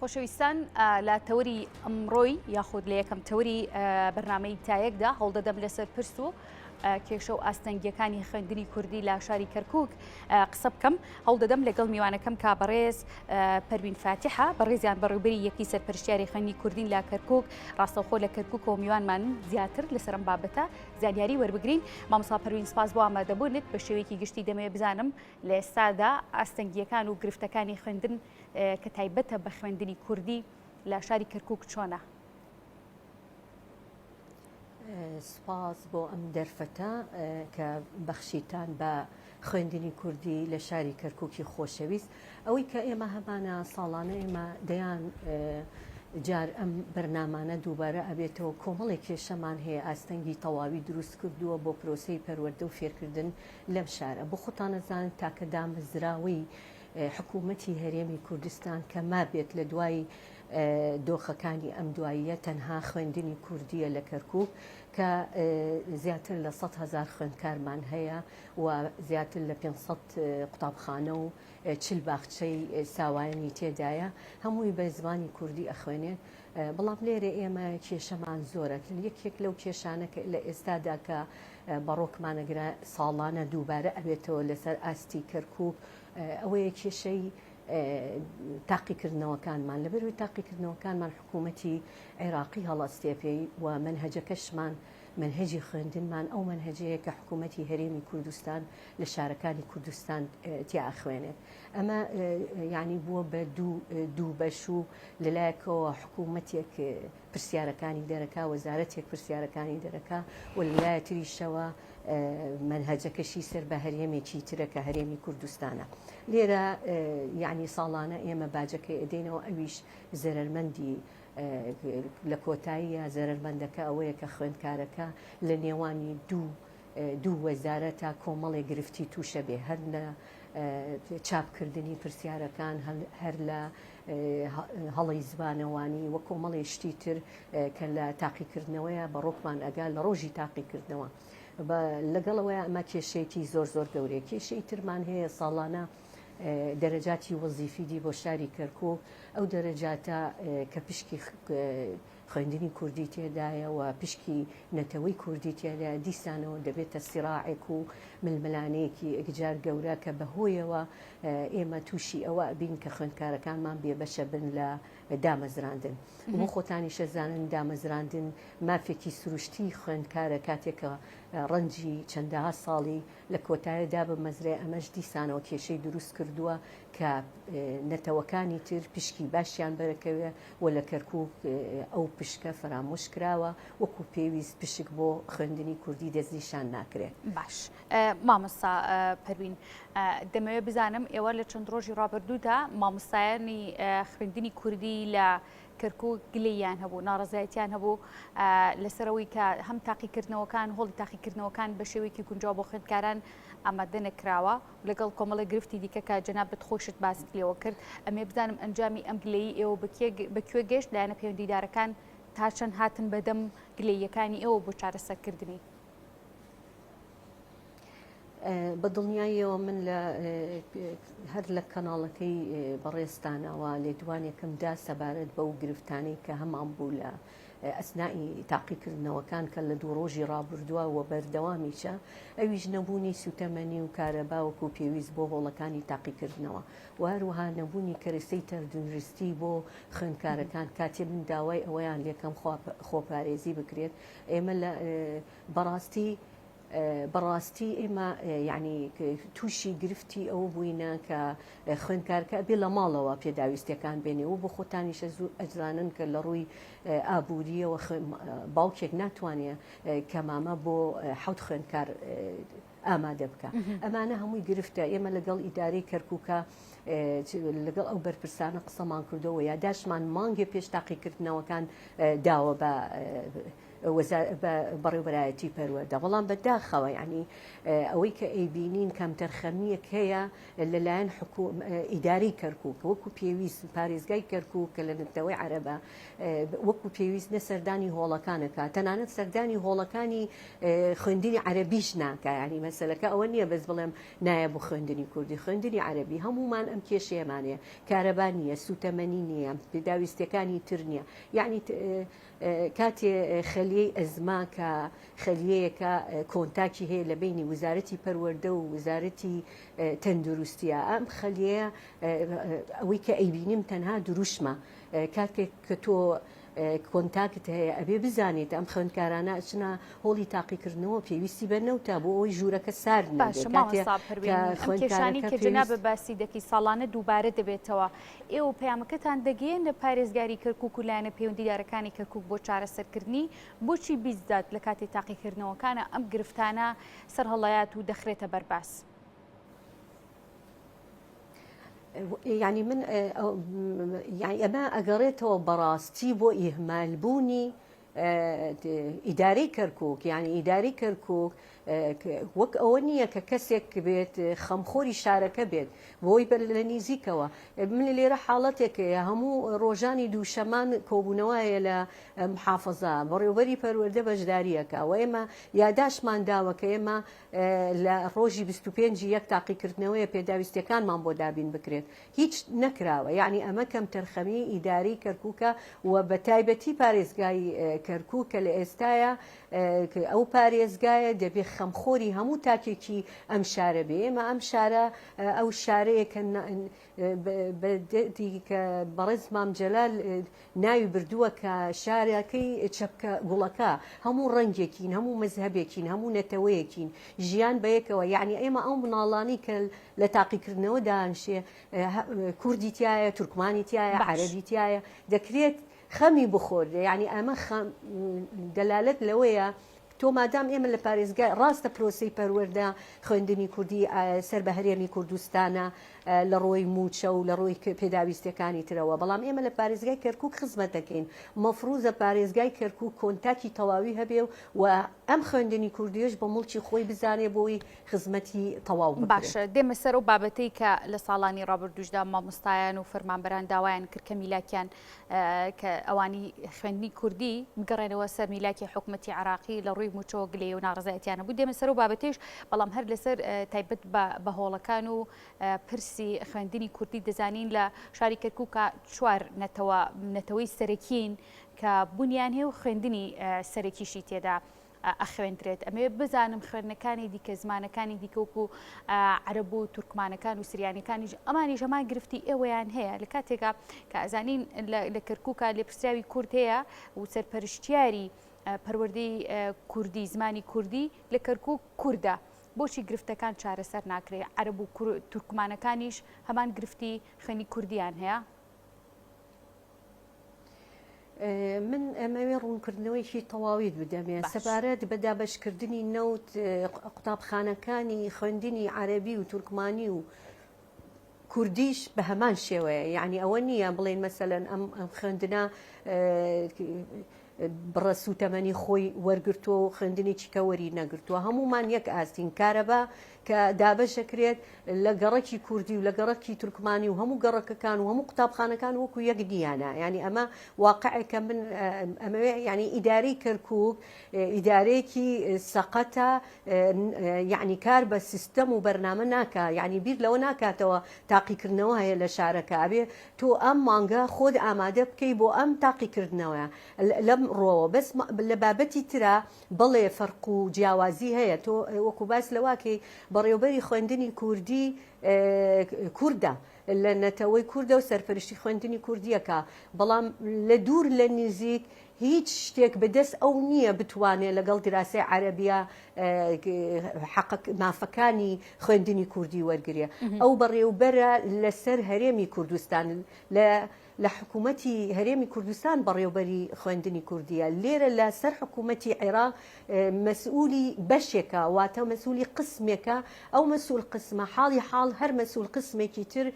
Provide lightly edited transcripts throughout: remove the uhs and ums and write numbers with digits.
خۆشەویستان لە تەوری ئەمڕۆی یاخود لە یەکەم تەوری بەرنامەی تایەکدا هەوڵدەدەم لەسەر پرس و کێشە و ئاستەنگیەکانی خوێندنی کوردی لە شاری کەرکووک قسە بکەم. هەوڵدەدەم لەگەڵ میوانەکەم کا بەڕێز پەروین فاتحە بەڕێزیان بەڕێوەبەری یەکی سەرپەرشتیاری خوێندنی کوردین لە کەرکووک ڕاستەوخۆ لە کەرکووک و میوانمان زیاتر لەسەر ئەم بابەتە زانیاری وەربگرین. مامۆستا پەروین سپاس بۆ ئامادەبوونت بە شێوەیەکی گشتی دەمەوێت بزانم لە ئێستادا ئاستەنگیەکان و گرفتەکانی خوێندن کە تایبەتە بە خوێندنی کوردی لە شاری کەرکووک چۆنە؟ سپاس بۆ ئەم دەرفەتە کە بەخشیتان بە خوێندنی کوردی لە شاری کەرکووکی خۆشەویست. ئەوەی کە ئێمە هەمانە ساڵانە ئێمە دەیان جار ئەم بەرنامانە دووبارە ئەبێتەوە کۆمەڵێک کێشەمان هەیە ئاستەنگی تەواوی دروست کردووە بۆ پرۆسەی پەروەردە و فێرکردن لەم شارە. بۆ خۆتانەزان تاکە دامەزراوی حکوومەتی هەرێمی کوردستان کە مابێت لە دوای دۆخەکانی ئەم دواییە تەنها خوێندنی کوردیە لە کەرکووک کە زیاتر لە 100,000 خوێندکارمان هەیە و زیاتر لە 500 قوتابخانە و 40 باخچەی ساوایانی تێدایە هەمووی بە زمانی کوردی ئەخوێنێت. بەڵام لێرە ئێمە کێشەمان زۆرە. یەکێک لەو کێشانە کە لە ئێستادا کە بەڕۆکمانەگرا ساڵانە دووبارە ئەبێتەوە لەسەر ئاستی کەرکووک ئەوەیە کێشەی تاقیکردنەوەکانمان لەبەروی تاقیکردنەوەکانمان حکوومەتی عێراقی هەڵەستێپێی و منهەجەکەشمان منهەجی خوێندنمان ئەو منهەجەیە کە حکوومەتی هەرێمی کوردستان لە شارەکانی کوردستان تیا خوێنێت. ئەمە یعنی بووە بە دوو بەش و لەلایەکەوە حکوومەتێک پرسیارەکانی دەرەکا وەزارەتێک پرسیارەکانی دەرەکا و لەلایە تریشەوە منهەجەکەشی سەر بە هەرێمێکی ترە کە هەرێمی کوردستانە. لێرە یعنی ساڵانە ئێمە باجەکە ئەدەینەوە ئەویش زەرمەندی لە کۆتاییە زەرمەندەکە ئەوەیە کە خوێندکارەکە لە نێوانی دوو وەزارە تا کۆمەڵێ گرفتی تووشە بێ هەر لە چاپکردنی پرسیارەکان هەر لە هەڵی زبانەوانی وە کۆمەڵی شتی تر کە لە تاقیکردنەوەیە بە ڕۆکمان ئەگال لە ڕۆژی تاقیکردنەوە. لەگەڵەوەی ئەمە کێشەیەکی زۆر گەورەیە. کێشەی ترمان هەیە ساڵانە دەرەجاتی وەزیفیدی بۆ شاری کەرکووک ئەو دەرەجاتە کە پشکی خوێندنی کوردی تێدایە و پشکی نەتەوەی کوردی تێدایە دیسانەوە دەبێتە سیراعێک و ململانەیەکی ئەگجار گەورە کە بەهۆیەوە ئێمە تووشی ئەوە بین کە خوێندکارەکانمان بێبەشە بن لە دامەزراندن. بۆ خۆتانی شەزانن دامەزراندن مافێکی سروشتی خوێندکارە کاتێکە ڕەنجی چەندەها ساڵی لە کۆتاییدا بمەزرێ ئەمەش دیسانەوە کێشەی دروست کردووە کە نەتەوەکانی تر پشکی باشیان بەرەکەوێ و لە کەرکووک ئەو پشکە فرامۆش کراوە وەکو پێویست پشک بۆ خوێندنی کوردی دەستنیشان ناکرێت. باش مامۆستا پەروین دەمەوێت بزانم ئێوە لە چەند ڕۆژی ڕابردوودا مامۆستایانی خوێندنی کوردی لە کەرکووک گلەیان هەبوو ناڕەزایەتیان هەبوو لەسەرەوەی کە هەم تاقیکردنەوەکان هۆڵی تاقیکردنەوەکان بە شێوەیەکی گونجاو بۆ خوێندکاران ئامادە نەکراوە لەگەڵ کۆمەڵی گرفتی دیکە کە جەنابەت خۆشت باست لێەوە کرد. ئەمێ بزانم ئەنجامی ئەم گلەیی ئێوە بەکوێ گەشت لایەنە پەیوەندیدارەکان تا چەند هاتن بەدەم گلەییەکانی ئێوە بۆ چارەسەرکردنی؟ بە دڵنیاییەوە من لە هەر لە کەناڵەکەی بەڕێستانەوە لێدوانێکمدا سەبارەت بەو گرفتانەی کە هەمان بوو لە ئەسنایی تاقیکردنەوەکان کە لە دوو ڕۆژی ڕابردووە و بەردەوامیچە ئەویش نەبوونی سوتەمەنی و کارەباوەکو پێویست بۆ هۆڵەکانی تاقیکردنەوە و هەروەها نەبوونی کەرەسەی تەردروستی بۆ خوێندکارەکان کاتێ من داوای ئەوەیان لێکەم خۆپارێزی بکرێت. ئێمە لە بەڕاستی ئێمە یعنی تووشی گرفتی ئەو بووینە کە خوێندکارکە بێ لە ماڵەوە پێداویستەکان بێنێ و بە خۆتانیشە زوو ئەجرانن کە لە ڕووی ئابوووریەوە باوکێک ناتوانێت کە مامە بۆ 7 خوێندکار ئامادە بکە. ئەمانە هەمووی گرفتە. ئێمە لەگەڵ ئیدارەی کەرکووکە لەگەڵ ئەو بەرپرسانە قسەمان کردەوە یاداشمان مانگێ پێش تاقیکردنەوەکان داوە بە بەڕێوبەرایەتی پەروەردە بەڵام بەداخەوە ینی ئەوەی کە ئەیبینین کەم تەرخەمیەک هەیە لەلایەن ئیداری کەرکووک وەکو پێویست پارێزگای کەرکووک کە لە نەتەوەی عەرەبە وەکو پێویستە سەردانی هۆڵەکانەکە تەنانەت سەردانی هۆڵەکانی خوێندنی عەرەبیش ناکە ینی مەسەلەکە ئەوە نییە بەس بڵێم نایە بۆ خوێندنی کوردی خوێندنی عەرەبی هەمومان ئەم کێشەیەمانەیە کارەبا نییە سوتەمەنی نییە پێداویستەکانی تر نییە یعنی کاتێ خەلیەی ئەزما کە خەلیەیەکە کۆنتاکی هەیە لە بینی وزارەتی پەروەردە و وزارەتی تەندروستیە ئەم خەلیەیە ئەوەی کە ئەیبینیم تەنها دروشمە کاتێک کە تۆ کۆنتاکت هەیە ئەبێ بزانیت ئەم خوێندکارانە ئەچنە هۆڵی تاقیکردنەوە پێویستی بەرنەوتە بۆ ئەوەی ژوورەکە سارد کێشانی کە جنا بە باسی دەکی ساڵانە دووبارە دەبێتەوە ئێوە پەیامەکەتان دەگەێن لە پارێزگاری کەرکووک و لایەنە پەیوەندیدارەکانی کەرکووک بۆ چارەسەرکردنی بۆچی بیزداد لە کاتی تاقیکردنەوەکانە ئەم گرفتانە سەرهەڵایەت و دەخرێتە بەرباس يعني من يعني ئەمە ئەگەڕێتەوە بەڕاستی بۆ ئیهمالبوونی ئیدارەی کەرکووک یعنی ئیداری کەرکووک وەک ئەوە نییە کە کەسێک بێت خەمخۆری شارەکە بێت بۆی بەر لە نزیکەوە من لێرە حاڵەتێکەیە هەموو ڕۆژانی دووشەمان کۆبوونەوەیە لە محافەزە بەڕێوەبەری پەروەردە بەشداریەکە و ئێمە یاداشمان داوە کە ئێمە لە ڕۆژی 25 یەک تاقیکردنەوەی پێداویستەکانمان بۆ دابین بکرێت هیچ نەکراوە یعنی ئەمە کەم تەرخەمی ئیداری کەرکووکە و بە تایبەتی پارێزگای کەرکووکە لە ئێستاە ئەو پارێزگایە دەبێت خەمخۆری هەموو تاکێکی ئەم شارە بێ ئێمە ئەم شارە ئەو شارەیە کە بەڕێز مام جەلال ناوی بردووە کە شارەکەی چەپکە گوڵەکە هەموو ڕەنگێکین هەموو مەزهبێکین هەموو نەتەوەیەکین ژیان بەیەکەوە یعنی ئێمە ئەو مناڵانی کە لە تاقیکردنەوە دانشێ کوردی تایە تورکمانی تایە عەرەبی تایە دەکرێت خەمی بخۆر یعنی ئەمە دەلالەت لەوەیە تۆ مادام ئێمە لە پارێزگای ڕاستە پرۆسی پەروەردە خوێندنی کوردی سەر بە هەرێمی کوردستانە لە ڕۆی موچە و لە ڕۆی پێداویستەکانی ترەوە بەڵام ئێمە لە پارێزگای کەرکووک خزمەت دەکەین مەفروزە پارێزگای کەرکووک کۆنتاکی تەواوی هەبێ و ئەم خوێندنی کوردیش بە مڵکی خۆی بزانێ بۆی خزمەتی تەواو باشە دێمە سەر و بابەتەی کە لە ساڵانی ڕابردوشدا مامۆستایان و فەرمانبەران داوایان کرد کە میلاکیان کە ئەوانی خوێندنی کوردی بگەڕێنەوە سەر میلاکی حکومەتی عراقی لە ڕووی موچەوە گلێ و ناڕزایەتیانە بوو دێمە سەر و بابەتێش بەڵام هەر لەسەر تایبەت بە هۆڵەکان و پرسی خوێندنی کوردی دەزانین لە شاری کەرکووکە چوار نەتەوەی سەرەکین کە بوونیان هەیە و خوێندنی سەرەکیشی تێدا ئەخوێندرێت ئەمێ بزانم خوێندنەکانی دیکە زمانەکانی دیکەوکو عەرەب و تورکمانەکان و سریانەکانیش ئەمانی ژەمان گرفتی ئێوەیان هەیە لە کاتێکا کە ئەزانین لە کەرکووکە لێپرسراوی کورد هەیە و سەرپەرشتیاری پەروەردەی کوردی زمانی کوردی لە کەرکووک کووردە بۆچی گرفتەکان چارەسەر ناکرێت عەرەب و تورکمانەکانیش هەمان گرفتی خوێنی کوردیان هەیە من ئەمەوێ ڕوونکردنەوەیکی تەواویت بدەمێ سەبارەت بە دابەشکردنی نەوت قوتابخانەکانی خوێندنی عەرەبی و تورکمانی و کوردیش بە هەمان شێوەیە یعنی ئەوە نییە بڵێن مەسەلەن ئەم خوێندنە بڕە سوتەمەنی خۆی وەرگرتووە و خوێندنێکی کەوەری نەگرتووە هەمومان یەک ئاستین کارەبا کە دابەشەکرێت لە گەڕەکی کوردی و لە گەڕەکی تورکمانی و هەموو گەڕەکەکان و هەموو قوتابخانەکان وەکو یەک دیانە ینی ئەمە واقعەکە من ئەمەوێ ینی ئیدارەی کەرکووک ئیدارەیەکی سەقەتە یعنی کار بە سیستەم و بەرنامە ناکە یعنی بیر لەوە ناکاتەوە تاقیکردنەوە هەیە لە شارەکە ئەبێ تۆ ئەم مانگە خۆت ئامادە بکەی بۆ ئەم تاقیکردنەوە لەم ڕۆوە بەس لە بابەتی ترە بڵێ فەرق و جیاوازی هەیە تۆ وەکو باس لەواکەی بەڕێوەبەری خوێندنی کوردی کووردە لە نەتەوەی کووردە و سەرپەرشتی خوێندنی کوردیەکە بەڵام لە دوور لە نزیک هیچ شتێک بەدەست ئەو نییە بتوانێت لەگەڵ دراسی عەرەبیە مافەکانی خوێندنی کوردی وەرگێ ئەو بەڕێوبەرە لەسەر هەرێمی کوردستان لە حکوومەتی هەرێمی کوردستان بەڕێوبەری خوێندنی کوردیە لێرە لە سەر حکوومەتی عێراق مەسئولی بەشێکە واتە مەسئولی قسمێکە ئەو مەسئول قسمە حاڵی حاڵ هەر مەسئول قسمێکی تر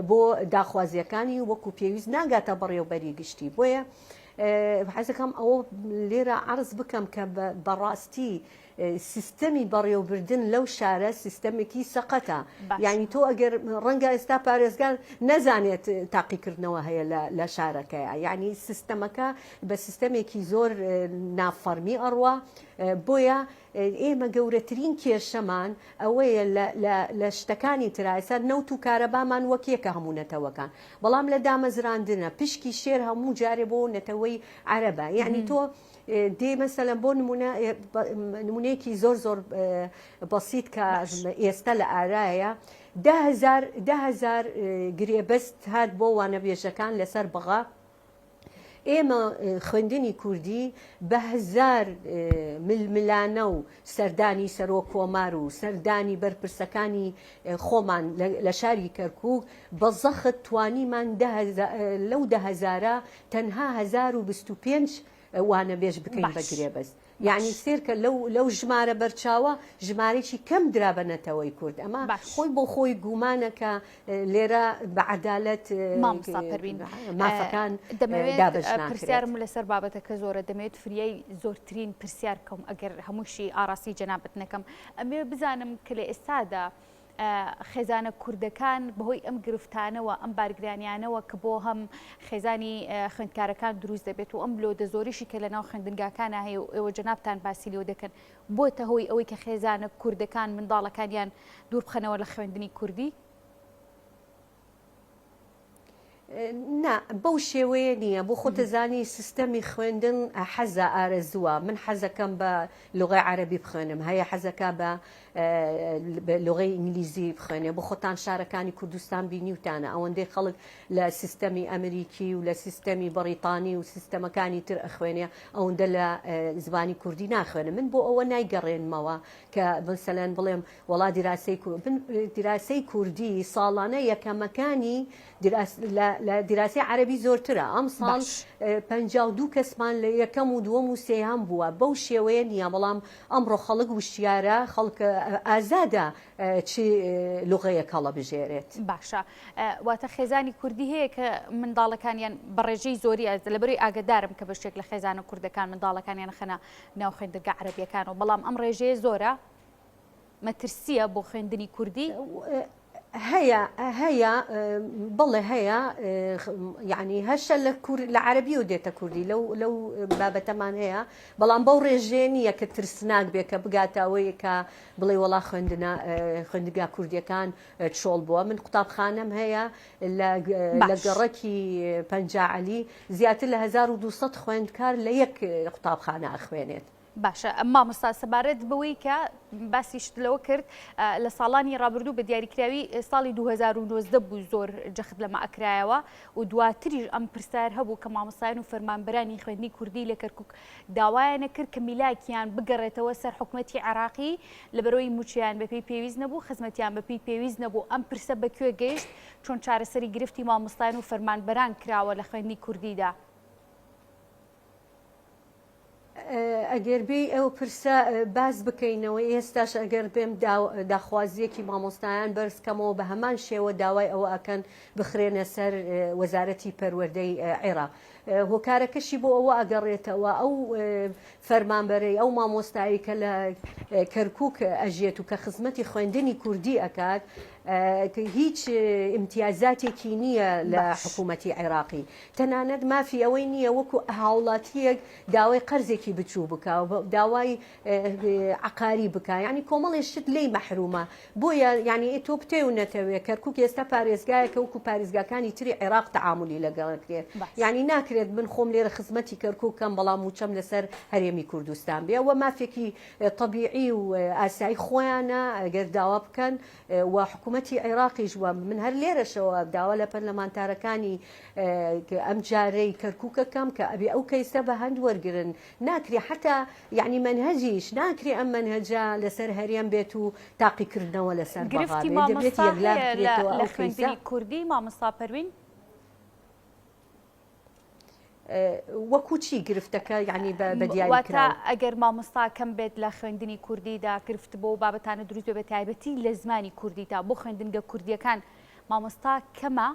بۆ داخوازیەکانی وەکو پێویست ناگاتە بەڕێوبەری گشتی بۆیە حەزەکەم ئەوە لێرە عرض بکەم کە بەڕاستی سیستەمی بەڕێوەبردن لەو شارە سیستەمێکی سەقەتە یعنی تۆ ئەگەر ڕەنگە ئێستا پارێزگار نەزانێت تاقیکردنەوە هەیە لە شارەکەیە یعنی سیستەمەکە بە سیستەمێکی زۆر نافەرمی ئەڕوا بۆیە ئێمە گەورەترین کێشەمان ئەوەیە لە شتەکانی ترایسەر نەوت و کارەبامان وەکیەکە هەموو نەتەوەکان بەڵام لە دامەزراندنە پشکی شێر هەموو جارێ بۆ نەتەوەی عەرەبە یعنی تۆ دێ مەسەلەن بۆ نمونەیەکی زۆر زۆر بەسیط کە ئێستا لە ئارایە 10,000 گرێبەست هات بۆ وانەبێژەکان لەسەر بەغا ئێمە خوێندنی کوردی بە 1000 ململانە و سەردانی سەرۆ کۆمار و سەردانی بەرپرسەکانی خۆمان لە شاری کەرکووک بە زەخت توانیمان لەو 10,000 تەنها 1025 وانە بێژ بکەین بە گرێبەست یعنی سێرکە لەو ژمارە بەرچاوە ژمارێکی کەم درا بە نەتەوەی کورد ئەمە خۆی بۆ خۆی گومانەکە لێرە بە عەدالەت مافەکان پرسیارم لەسەر بابەتەکە زۆرە دەمەوێت فریای زۆرترین پرسیار کەم ئەگەر هەمووشی ئاراسی جەنابەت نەکەم ئەمێ بزانم کە لە ئێستادا خێزانە کوردەکان بەهۆی ئەم گرفتانەوە ئەم بارگرانیانەوە کە بۆ هەم خێزانی خوێندکارەکان دروست دەبێت و ئەم لۆدە زۆریشی کە لە ناو خوێندنگاکانە هەیە و ئێوە جەنابتان باسی لێو دەکەن بۆتە هۆی ئەوەی کە خێزانە کوردەکان منداڵەکانیان دوور بخەنەوە لە خوێندنی کوردی؟ نا بەو شێوەیە نییە بۆ خۆتەزانی سیستەمی خوێندن حەزە ئارەزووە من حەزەکەم بە لغەی عەرەبی بخوێنم هەیە حەزەکە بە لغەی ئینگلیزی بخوێنێ بۆ خۆتان شارەکانی کوردستان بینیوتانە ئەوەندەی خەڵک لە سیستەمی ئەمریکی و لە سیستەمی بەریتانی و سیستەمەکانی تر ئەخوێنێ ئەوەندە لە زبانی کوردی ناخوێنە من بۆ ئەوە نایگەڕێنمەوە کە بنسەلەن بڵێم وڵا دیراسەی کوردی ساڵانە یەکەمەکانی لە دیراسی عەرەبی زۆرترە ئەم ساڵ 52 کەسمان لە یەکەم و دووەم و سێهەم بووە بەو شێوەیە نییە بەڵام ئەمڕۆ خەڵک وشیارە خەڵکە ئازادە چی لغەیەک هەڵە بژێرێت باشە واتە خێزانی کوردی هەیە کە منداڵەکانیان بەڕێژەی زۆری لەبەروی ئاگدارم کە بەشێک لە خێزانە کوردەکان منداڵەکانیان خەنە ناو خوێندنگە عەرەبیەکانەوە بەڵام ئەم ڕێژەیە زۆرە مەترسیە بۆ خوێندنی کوردی هەیە بڵێ هەیە یعنی هەشە لە عەرەبی و دێتە کوردی لەو بابەتەمان هەیە بەڵام بەو ڕێژێ نییە کە ترسناک بێ کە بگاتەوەی کە بڵێ وەڵا خوێندنگا کوردیەکان چۆڵ بووە من قوتابخانەم هەیە لە گەڕەکی پەنجاعەلی زیاتر لە 1200 خوێندکار لە یەک قوتابخانە ئەخوێنێت باشە ئەمما مەستا سەبارەت بەوەی کە باسیشت لەوە کرد لە ساڵانی ڕابردوو بە دیاریکراوی ساڵی 2019 بوو زۆر جەخت لەمە ئەکرایەوە و دواتریش ئەم پرسیار هەبوو کە مامۆستایان و فەرمانبەرانی خوێندنی کوردی لە کەرکووک داوایانە کرد کە میلاکیان بگەڕێتەوە سەر حکوومەتی عێراقی لەبەرەوەی موچیان بەپێی پێویست نەبوو خزمەتیان بەپێی پێویست نەبوو ئەم پرسە بەکوێ گەیشت چۆن چارەسەری گرفتی مامۆستایان و فەرمانبەران کراوە لە خوێندنی کوردیدا ئەگەر بێ ئەو پرسە باز بکەینەوە ئێستاش ئەگەر بێم داخوازیەکی مامۆستایان بەرزکەمەوە بە هەمان شێوە داوای ئەوە ئەکەن بخرێنە سەر وەزارەتی پەروەردەی عێراق هۆکارەکەشی بۆ ئەوە ئەگەڕێتەوە ئەو فەرمانبەرەی ئەو مامۆستایی کە لە کەرکووک ئەژێت و کە خزمەتی خوێندنی کوردی ئەکات هیچ امتیازاتێکی نییە لە حکوومەتی عێراقی تەنانەت مافی ئەوەی نییە وەکو هاوڵاتیەک داوای قەرزێکی بچوو بکە داوای عقاری بکە ینی کۆمەڵی شت لی مەحرومە بۆیە ینی تۆ پتێ و نەتەوێت کەرکووک ئێستا پارێزگایەکە وەکو پارێزگاکانی تری عێراق تەعاملی لەگەڵکرێت ینی ناکرێت من خۆم لێرە خزمەتی کەرکووکەم بەڵام موچەم لەسەر هەرێمی کوردستان بێ ئەوە مافێکی طبیعی و ئاسایی خۆیانە ئەگەر داوا بکەن و حکوومەتی عێراقیش وە من هەر لێرەشەوە داوا لە پەرلەمانتارەکانی ئەم جارەی کەرکووکەکەم کە ئەبێ ئەو کەیسە بە هەند وەرگرن ناکرێ حتا یعنی منهەجیش ناکرێ ئەم منهەجە لەسەر هەرێم بێت و تاقیکردنەوە لەسەر گرفتی مامۆستا لە خوێندنی کوردی مامۆستا پەروین وەکو چی گرفتەکە یعنی بە دیاریکراوە ئەگەر مامۆستا کەم بێت لە خوێندنی کوردیدا گرفت بۆ بابەتانە دروست بە تایبەتی لە زمانی کوردیدا بۆ خوێندنگە کوردیەکان مامۆستا کەمە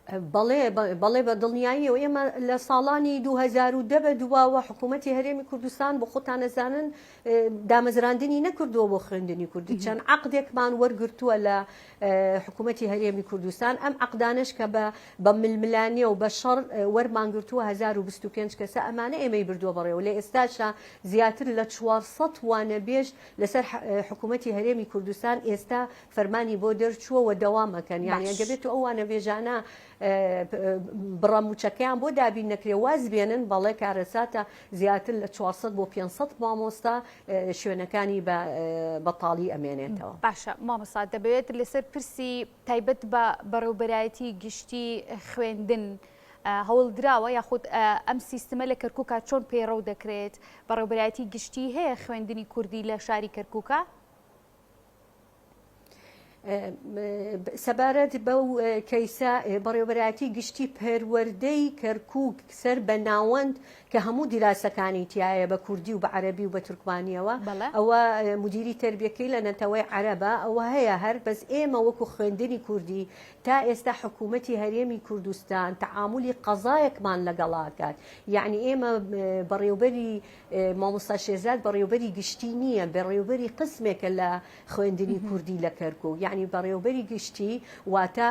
بەڵێ بە دڵنیاییەوە ئێمە لە ساڵانی 2010 بە دواوە حکوومەتی هەرێمی کوردستان بۆ خۆتان نەزانن دامەزراندنی نەکردووە بۆ خوێندنی کوردی چەند عەقدێکمان وەرگرتووە لە حکوومەتی هەرێمی کوردستان ئەم عەقدانش کە بە ململانیە و بە شەڕ وەرمانگرتووە 1025 کەسە ئەمانە ئێمەی بردووە بەڕێوە لە ئێستاشا زیاتر لە 400 وانەبێژ لەسەر حکوومەتی هەرێمی کوردستان ئێستا فەرمانی بۆ دەرچووە و دەوامەکەن یعنی ئەگەبێت ئەو وانەبێژانە بڕەموچەکەیان بۆ دابین نەکرێ واز بێنن بەڵێ کارەساتە زیاتر لە 400 بۆ 500 مامۆستا شوێنەکانی بەتاڵی ئەمێنێتەوە. باشە مامۆستا دەبێت لەسەر پرسی تایبەت بە بەڕێوەبەرایەتی گشتی خوێندن هەوڵ دراوە یاخود ئەم سیستمە لە کەرکووکە چۆن پەیڕەو دەکرێت بەڕێوەبەرایەتی گشتی هەیە خوێندنی کوردی لە شاری کەرکووکە؟ سەبارەت بەو کەیسە بەڕێوەبەرایەتی گشتی پەروەردەی کەرکووک سەر بە ناوەند کە هەموو دیراسەکانی تایە بە کوردی و بە عەرەبی و بە تورکمانیەوە ئەوە مدیری تربیەکەی لە نەتەوەی عەرەبە ئەوە هەیە هەر بەس ئێمە وەکو خوێندنی کوردی تا ئێستا حکوومەتی هەرێمی کوردستان تەعاملی قەزایەکمان لەگەڵاکات یعنی ئێمە بەڕێوەبەری مامۆستا شێرزاد بەڕێوەبەری گشتی نییە بەڕێوەبەری قسمێکە لە خوێندنی کوردی لە کەرکووک یعنی بەڕێوەبەری گشتی واتە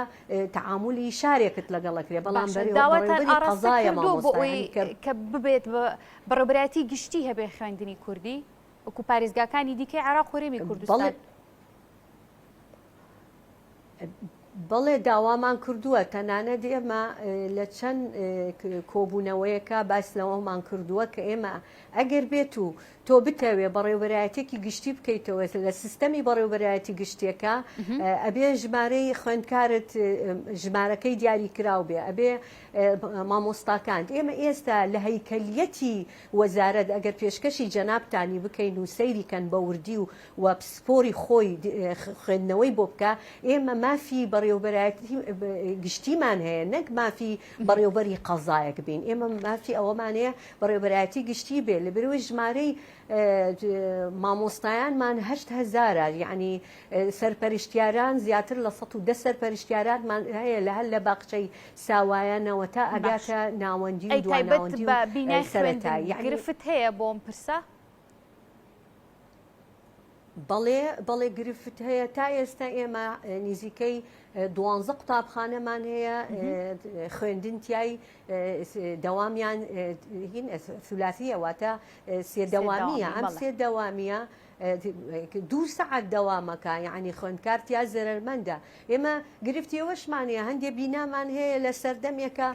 تەعاملی شارێکت لەگەڵەکرێ بەڵام بەڕێوەبەری قەزایە مامۆستا کە ببێت بەڕێوەبەرایەتی گشتی هەبێ خوێندنی کوردی وەکو پارێزگاکانی دیکەی عێراق و هەرێمی کوردستان. بەڵێ داوامان کردووە تەنانەت ئێمە لە چەند کۆبوونەوەیەکە باس لەوەمان کردووە کە ئێمە ئەگەر بێت و تۆ بتەوێ بەڕێوەبەرایەتێکی گشتی بکەیتەوە لە سیستەمی بەڕێوەبەرایەتی گشتیەکە ئەبێ ژمارەی خوێندکارت ژمارەکەی دیاری کراو بێ ئەبێ مامۆستاکان ئێمە ئێستا لە هەیکەلیەتی وەزارەت ئەگەر پێشکەشی جەنابتانی بکەین و سەیریکەن بە وردی و پسپۆری خۆی خوێندنەوەی بۆ بکە ئێمە مافی بەڕێوەبەرایەتی گشتیمان هەیە نەک مافی بەڕێوەبەری قەزایەک بین ئێمە مافی ئەوەمان هەیە بەڕێوەبەرایەتی گشتی بێ لە بەرەوەی ژمارەی مامۆستایانمان 8,000 یعنی سەرپەرشتیاران زیاتر لە 110 سەرپەرشتیارانمان هەیە لە هەر لە باخچەی ساوایانەوە تا ئەگاتە ناوەندی و دواناوەندی و سەرەتایی گرفت هەیە بۆم پرسە؟ بەڵێ گرفت هەیە تا ئێستا ئێمە نزیکەی 12 قوتابخانەمان هەیە خوێندنتیای دەوامیان ثلاثیە واتە سێدەوامیە ئەم سێدەوامیە 2 سەعات دەوامەکە یعنی خوێندکارتیا زەرمەندە ئێمە گرفتیەوەشمانەیە هەندێک بینامان هەیە لە سەردەمێکە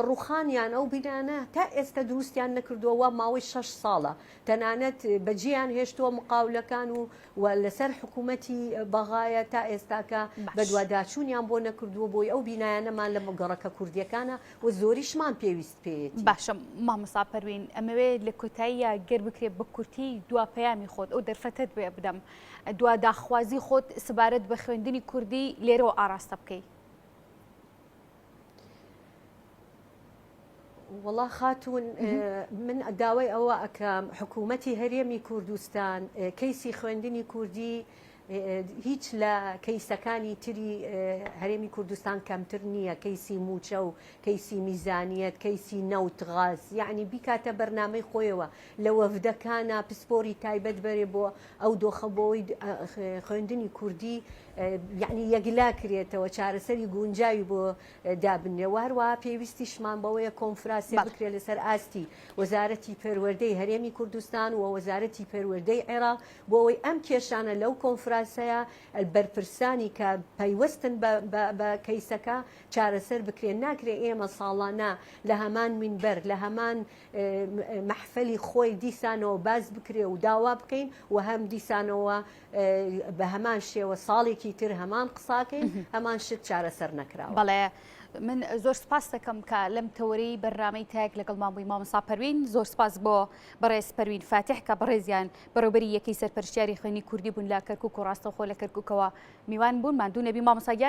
ڕوخانیان ئەو بینانە تا ئێستا دروستیان نەکردووە ماوەی 6 ساڵە تەنانەت بەجیان هێشتووە مقاولەکان و لەسەر حکوومەتی بەغایە تا ئێستاکە بە دوواداچوونیان بۆ نەکردووە بۆی ئەو بینایانەمان لە گەڕەکە کوردیەکانە و زۆریشمان پێویست پێێتی. باشە مامۆستا پەروین ئەمەوێت لە کۆتاییە گەر بکرێت بە کورتی دوا پەیامی خۆت ئەو دەرفەتت بێ بدەم دوا داخوازی خۆت سەبارەت بە خوێندنی کوردی لێرەوە ئاراستە بکەیت. وڵا خاتون من داوای ئەوە ئەکەم حکوومەتی هەرێمی کوردستان کەیسی خوێندنی کوردی هیچ لە کەیسەکانی تری هەرێمی کوردستان کەمتر نییە کەیسی موچە و کەیسی میزانیەت کەیسی نەوت غاز یعنی بیکاتە بەرنامەی خۆیەوە لە وەفدەکانە پسپۆری تایبەت بەرێ بۆ ئەو دۆخەبەوەی خوێندنی کوردی یعنی یەکلا کرێتەوە چارەسەری گونجاوی بۆ دابنێەوە هەروەها پێویستیشمان بەوەیە کۆنفرانسێ بکرێت لەسەر ئاستی وەزارەتی پەروەردەی هەرێمی کوردستان و وەزارەتی پەروەردەی عێراق بۆ ئەوەی ئەم کێشانە لەو کۆنفرانسەیە بەرپرسانی کە پەیوەستن بە کەیسەکە چارەسەر بکرێن ناکرێ ئێمە ساڵانە لە هەمان منبەر لە هەمان مەحفەلی خۆی دیسانەوە باز بکرێ و داوا بکەین و هەم دیسانەوە بە هەمان شێوە ساڵێکی تر هەمان قساکەین هەمان شت چارەسەر نەکراوە. بەڵێ من زۆر سپاس دەکەم کە لەم تەورەی بەرنامەی تایەک لەگەڵ مامۆی مامۆستا پەروین زۆر سپاس بۆ بەڕێز پەروین فاتح کە بەڕێزیان بەڕێوەبەری یەکەی سەرپەرشتیاری خوێندنی کوردی بوون لە کەرکووک و ڕاستەوخۆ لە کەرکووکەوە میوان بوون ماندوو نەبی مامۆستا